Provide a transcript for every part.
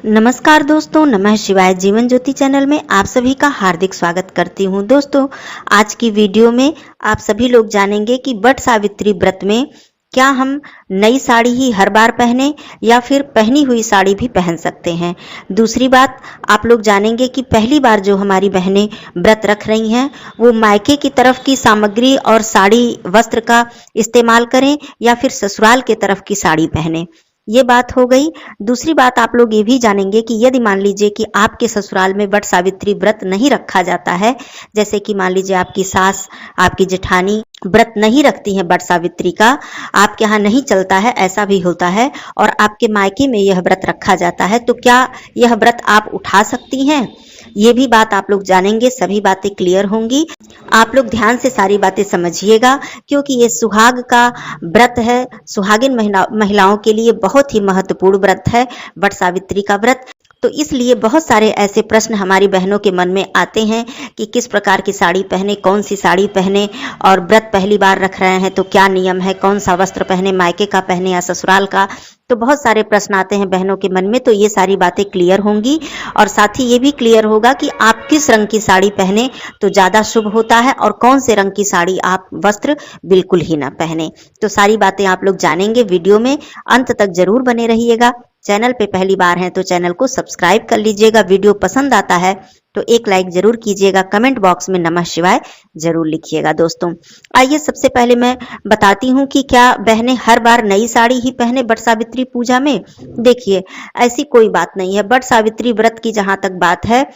नमस्कार दोस्तों, नमः शिवाय। जीवन ज्योति चैनल में आप सभी का हार्दिक स्वागत करती हूँ। दोस्तों, आज की वीडियो में आप सभी लोग जानेंगे कि वट सावित्री व्रत में क्या हम नई साड़ी ही हर बार पहने या फिर पहनी हुई साड़ी भी पहन सकते हैं। दूसरी बात, आप लोग जानेंगे कि पहली बार जो हमारी बहनें व्रत रख रही हैं वो मायके की तरफ की सामग्री और साड़ी वस्त्र का इस्तेमाल करें या फिर ससुराल के तरफ की साड़ी पहने। ये बात हो गई। दूसरी बात, आप लोग ये भी जानेंगे कि यदि मान लीजिए कि आपके ससुराल में वट सावित्री व्रत नहीं रखा जाता है, जैसे कि मान लीजिए आपकी सास, आपकी जेठानी व्रत नहीं रखती हैं वट सावित्री का, आपके यहाँ नहीं चलता है, ऐसा भी होता है, और आपके मायके में यह व्रत रखा जाता है, तो क्या यह व्रत आप उठा सकती हैं? ये भी बात आप लोग जानेंगे। सभी बातें क्लियर होंगी। आप लोग ध्यान से सारी बातें समझिएगा, क्योंकि ये सुहाग का व्रत है। सुहागिन महिलाओं के लिए बहुत ही महत्वपूर्ण व्रत है वट सावित्री का व्रत। तो इसलिए बहुत सारे ऐसे प्रश्न हमारी बहनों के मन में आते हैं कि किस प्रकार की साड़ी पहने, कौन सी साड़ी पहने, और व्रत पहली बार रख रहे हैं तो क्या नियम है, कौन सा वस्त्र पहने, मायके का पहने या ससुराल का। तो बहुत सारे प्रश्न आते हैं बहनों के मन में। तो ये सारी बातें क्लियर होंगी, और साथ ही ये भी क्लियर होगा कि आप किस रंग की साड़ी पहने तो ज़्यादा शुभ होता है, और कौन से रंग की साड़ी आप वस्त्र बिल्कुल ही ना पहने। तो सारी बातें आप लोग जानेंगे। वीडियो में अंत तक जरूर बने रहिएगा। चैनल पे पहली बार हैं तो चैनल को सब्सक्राइब कर लीजिएगा। वीडियो पसंद आता है तो एक लाइक जरूर कीजिएगा। कमेंट बॉक्स में नमः शिवाय जरूर लिखिएगा। दोस्तों, आइए सबसे पहले मैं बताती हूँ कि क्या बहनें हर बार नई साड़ी ही पहने वट सावित्री पूजा में। देखिए, ऐसी कोई बात नहीं है। वट सावित्री व्रत की जहां तक बात है,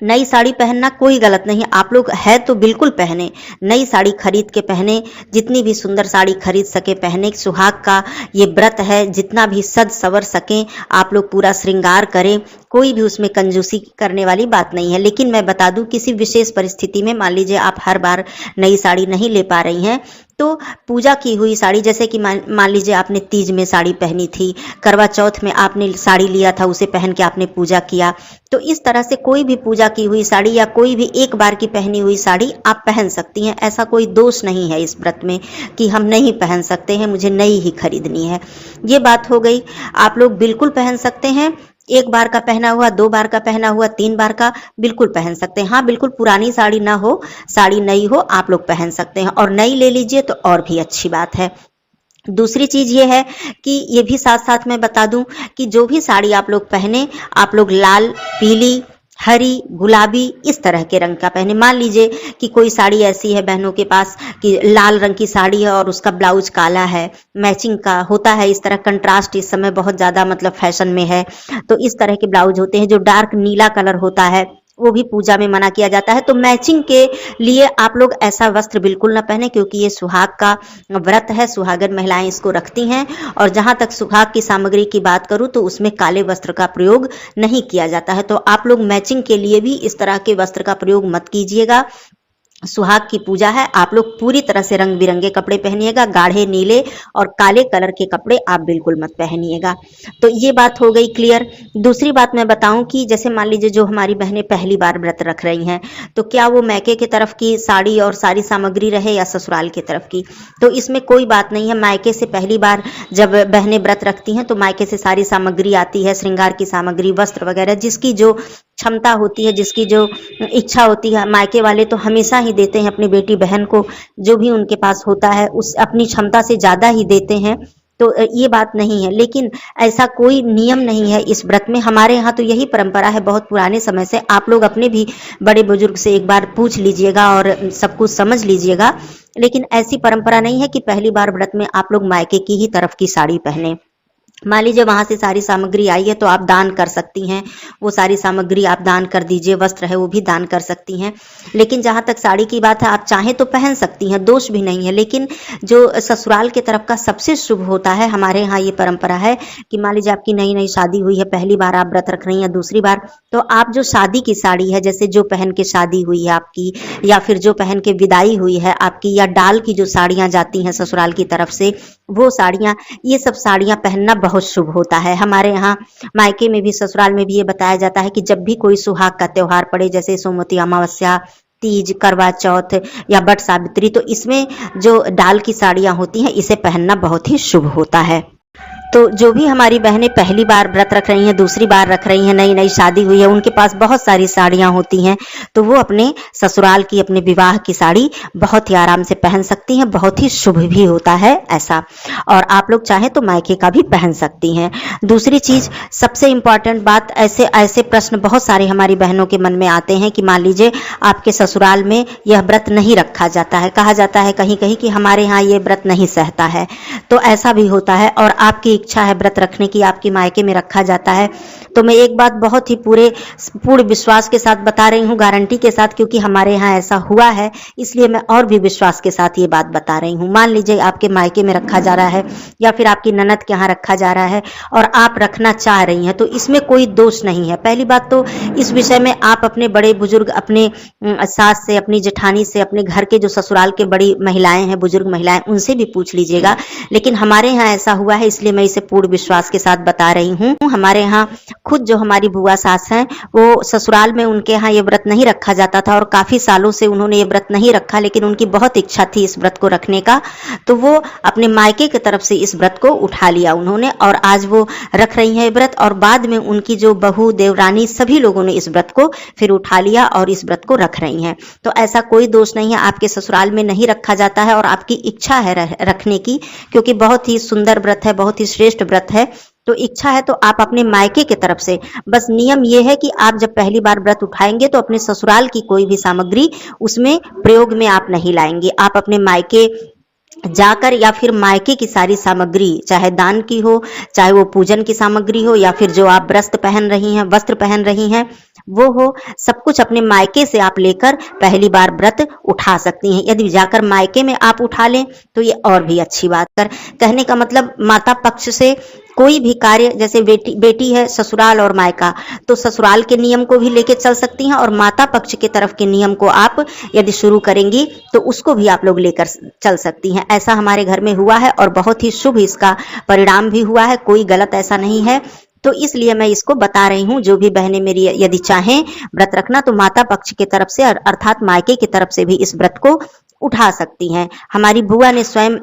नई साड़ी पहनना कोई गलत नहीं। आप लोग है तो बिल्कुल पहने, नई साड़ी खरीद के पहने, जितनी भी सुंदर साड़ी खरीद सके पहने। सुहाग का ये व्रत है, जितना भी सज सवर सकें आप लोग पूरा श्रृंगार करें। कोई भी उसमें कंजूसी करने वाली बात नहीं है। लेकिन मैं बता दूं, किसी विशेष परिस्थिति में मान लीजिए आप हर बार नई साड़ी नहीं ले पा रही हैं, तो पूजा की हुई साड़ी, जैसे कि मान लीजिए आपने तीज में साड़ी पहनी थी, करवा चौथ में आपने साड़ी लिया था, उसे पहन के आपने पूजा किया, तो इस तरह से कोई भी पूजा की हुई साड़ी या कोई भी एक बार की पहनी हुई साड़ी आप पहन सकती हैं। ऐसा कोई दोष नहीं है इस व्रत में कि हम नहीं पहन सकते हैं, मुझे नई ही खरीदनी है। ये बात हो गई। आप लोग बिल्कुल पहन सकते हैं। एक बार का पहना हुआ, दो बार का पहना हुआ, तीन बार का बिल्कुल पहन सकते हैं। हाँ, बिल्कुल पुरानी साड़ी ना हो, साड़ी नई हो, आप लोग पहन सकते हैं, और नई ले लीजिए तो और भी अच्छी बात है। दूसरी चीज ये है कि ये भी साथ साथ मैं बता दूं कि जो भी साड़ी आप लोग पहने, आप लोग लाल, पीली, हरी, गुलाबी इस तरह के रंग का पहने। मान लीजिए कि कोई साड़ी ऐसी है बहनों के पास कि लाल रंग की साड़ी है और उसका ब्लाउज काला है, मैचिंग का होता है। इस तरह कंट्रास्ट इस समय बहुत ज्यादा मतलब फैशन में है, तो इस तरह के ब्लाउज होते हैं। जो डार्क नीला कलर होता है वो भी पूजा में मना किया जाता है। तो मैचिंग के लिए आप लोग ऐसा वस्त्र बिल्कुल ना पहने, क्योंकि ये सुहाग का व्रत है, सुहागन महिलाएं इसको रखती हैं। और जहां तक सुहाग की सामग्री की बात करूं तो उसमें काले वस्त्र का प्रयोग नहीं किया जाता है। तो आप लोग मैचिंग के लिए भी इस तरह के वस्त्र का प्रयोग मत कीजिएगा। सुहाग की पूजा है, आप लोग पूरी तरह से रंग बिरंगे कपड़े पहनिएगा। गाढ़े नीले और काले कलर के कपड़े आप बिल्कुल मत पहनिएगा। तो ये बात हो गई क्लियर। दूसरी बात मैं बताऊं कि जैसे मान लीजिए जो हमारी बहनें पहली बार व्रत रख रही हैं, तो क्या वो मैके की तरफ की साड़ी और सारी सामग्री रहे या ससुराल की तरफ की, तो इसमें कोई बात नहीं है। मायके से पहली बार जब बहनें व्रत रखती हैं तो मायके से सारी सामग्री आती है, श्रृंगार की सामग्री, वस्त्र वगैरह, जिसकी जो क्षमता होती है, जिसकी जो इच्छा होती है। मायके वाले तो हमेशा ही देते हैं अपनी बेटी बहन को, जो भी उनके पास होता है उस अपनी क्षमता से ज्यादा ही देते हैं। तो ये बात नहीं है, लेकिन ऐसा कोई नियम नहीं है इस व्रत में। हमारे यहाँ तो यही परंपरा है बहुत पुराने समय से। आप लोग अपने भी बड़े बुजुर्ग से एक बार पूछ लीजिएगा और सब कुछ समझ लीजिएगा। लेकिन ऐसी परंपरा नहीं है कि पहली बार व्रत में आप लोग मायके की ही तरफ की साड़ी पहने। मान लीजिए वहां से सारी सामग्री आई है तो आप दान कर सकती हैं, वो सारी सामग्री आप दान कर दीजिए। वस्त्र है वो भी दान कर सकती हैं। लेकिन जहां तक साड़ी की बात है, आप चाहें तो पहन सकती हैं, दोष भी नहीं है। लेकिन जो ससुराल की तरफ का सबसे शुभ होता है, हमारे यहाँ ये परंपरा है कि मान लीजिए आपकी नई नई शादी हुई है, पहली बार आप व्रत रख रही हैं, दूसरी बार, तो आप जो शादी की साड़ी है, जैसे जो पहन के शादी हुई है आपकी, या फिर जो पहन के विदाई हुई है आपकी, या डाल की जो साड़ियां जाती हैं ससुराल की तरफ से, वो साड़ियां, ये सब साड़ियां पहनना बहुत शुभ होता है। हमारे यहाँ मायके में भी ससुराल में भी ये बताया जाता है कि जब भी कोई सुहाग का त्योहार पड़े, जैसे सोमवती अमावस्या, तीज, करवा चौथ या वट सावित्री, तो इसमें जो डाल की साड़ियां होती हैं इसे पहनना बहुत ही शुभ होता है। तो जो भी हमारी बहनें पहली बार व्रत रख रही हैं, दूसरी बार रख रही हैं, नई नई शादी हुई है, उनके पास बहुत सारी साड़ियां होती हैं, तो वो अपने ससुराल की, अपने विवाह की साड़ी बहुत ही आराम से पहन सकती हैं। बहुत ही शुभ भी होता है ऐसा। और आप लोग चाहें तो मायके का भी पहन सकती हैं। दूसरी चीज, सबसे इंपॉर्टेंट बात, ऐसे ऐसे प्रश्न बहुत सारे हमारी बहनों के मन में आते हैं कि मान लीजिए आपके ससुराल में यह व्रत नहीं रखा जाता है, कहा जाता है कहीं कहीं कि हमारे यहाँ ये व्रत नहीं सहता है, तो ऐसा भी होता है और आपकी इच्छा है व्रत रखने की, आपके मायके में रखा जाता है, तो मैं एक बात बहुत ही पूर्ण विश्वास के साथ बता रही हूँ, गारंटी के साथ, क्योंकि हमारे यहाँ ऐसा हुआ है, इसलिए मैं और भी विश्वास के साथ ये बात बता रही हूँ। मान लीजिए आपके मायके में रखा जा रहा है या फिर आपकी ननद के यहाँ रखा जा रहा है और आप रखना चाह रही हैं, तो इसमें कोई दोष नहीं है। पहली बात तो इस विषय में आप अपने बड़े बुजुर्ग, अपने सास से, अपनी जेठानी से, अपने घर के जो ससुराल के बड़ी महिलाएं हैं, बुजुर्ग महिलाएं, उनसे भी पूछ लीजिएगा। लेकिन हमारे यहाँ ऐसा हुआ है, इसलिए मैं इसे पूर्ण विश्वास के साथ बता रही हूँ। हमारे यहाँ खुद जो हमारी बुआ सास हैं, वो ससुराल में उनके यहाँ ये व्रत नहीं रखा जाता था और काफी सालों से उन्होंने ये व्रत नहीं रखा, लेकिन उनकी बहुत इच्छा थी इस व्रत को रखने का, तो वो अपने मायके की तरफ से इस व्रत को उठा लिया उन्होंने और आज वो रख रही हैं व्रत। और बाद में उनकी जो बहू, देवरानी, सभी लोगों ने इस व्रत को फिर उठा लिया और इस व्रत को रख रही हैं। तो ऐसा कोई दोष नहीं है, आपके ससुराल में नहीं रखा जाता है और आपकी इच्छा है रखने की, क्योंकि बहुत ही सुंदर व्रत है, बहुत ही श्रेष्ठ व्रत है, तो इच्छा है तो आप अपने मायके की तरफ से, बस नियम यह है कि आप जब पहली बार व्रत उठाएंगे तो अपने ससुराल की कोई भी सामग्री उसमें प्रयोग में आप नहीं लाएंगे। आप अपने मायके जाकर या फिर मायके की सारी सामग्री, चाहे दान की हो, चाहे वो पूजन की सामग्री हो, या फिर जो आप वस्त्र पहन रही हैं वो हो, सब कुछ अपने मायके से आप लेकर पहली बार व्रत उठा सकती हैं। यदि जाकर मायके में आप उठा लें तो ये और भी अच्छी बात कर कहने का मतलब, माता पक्ष से कोई भी कार्य, जैसे बेटी है ससुराल और मायका, तो ससुराल के नियम को भी लेके चल सकती हैं और माता पक्ष के तरफ के नियम को आप यदि शुरू करेंगी तो उसको भी आप लोग लेकर चल सकती हैं। ऐसा हमारे घर में हुआ है और बहुत ही शुभ इसका परिणाम भी हुआ है, कोई गलत ऐसा नहीं है। तो इसलिए मैं इसको बता रही हूँ, जो भी बहनें मेरी यदि चाहें व्रत रखना तो माता पक्ष की तरफ से अर्थात मायके की तरफ से भी इस व्रत को उठा सकती हैं। हमारी बुआ ने स्वयं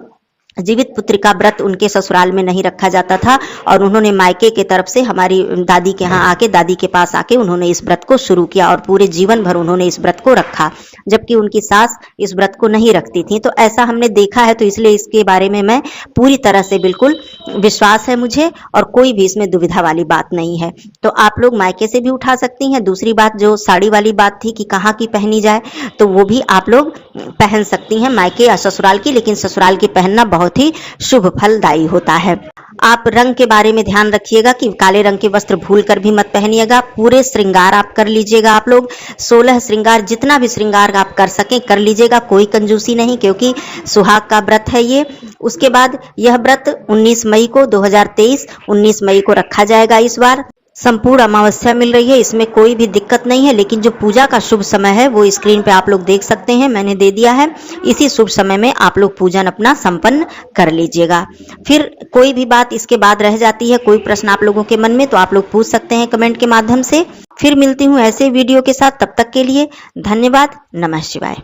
जीवित पुत्री का व्रत उनके ससुराल में नहीं रखा जाता था और उन्होंने मायके के तरफ से हमारी दादी के यहाँ आके, दादी के पास आके उन्होंने इस व्रत को शुरू किया और पूरे जीवन भर उन्होंने इस व्रत को रखा, जबकि उनकी सास इस व्रत को नहीं रखती थी। तो ऐसा हमने देखा है, तो इसलिए इसके बारे में मैं पूरी तरह से बिल्कुल विश्वास है मुझे और कोई भी इसमें दुविधा वाली बात नहीं है। तो आप लोग मायके से भी उठा सकती हैं। दूसरी बात, जो साड़ी वाली बात थी कि कहाँ की पहनी जाए, तो वो भी आप लोग पहन सकती हैं, मायके या ससुराल की, लेकिन ससुराल की पहनना बहुत ही शुभ फलदायी होता है। आप रंग के बारे में ध्यान रखिएगा कि काले रंग के वस्त्र भूल कर भी मत पहनिएगा। पूरे श्रृंगार आप कर लीजिएगा, आप लोग 16 श्रृंगार, जितना भी श्रृंगार आप कर सकें कर लीजिएगा, कोई कंजूसी नहीं, क्योंकि सुहाग का व्रत है ये। उसके बाद यह व्रत 19 मई को 2023 19 मई को रखा जाएगा। इस बार संपूर्ण अमावस्या मिल रही है, इसमें कोई भी दिक्कत नहीं है, लेकिन जो पूजा का शुभ समय है वो स्क्रीन पे आप लोग देख सकते हैं, मैंने दे दिया है। इसी शुभ समय में आप लोग पूजन अपना संपन्न कर लीजिएगा। फिर कोई भी बात इसके बाद रह जाती है, कोई प्रश्न आप लोगों के मन में, तो आप लोग पूछ सकते हैं कमेंट के माध्यम से। फिर मिलती हूँ ऐसे वीडियो के साथ, तब तक के लिए धन्यवाद। नमः शिवाय।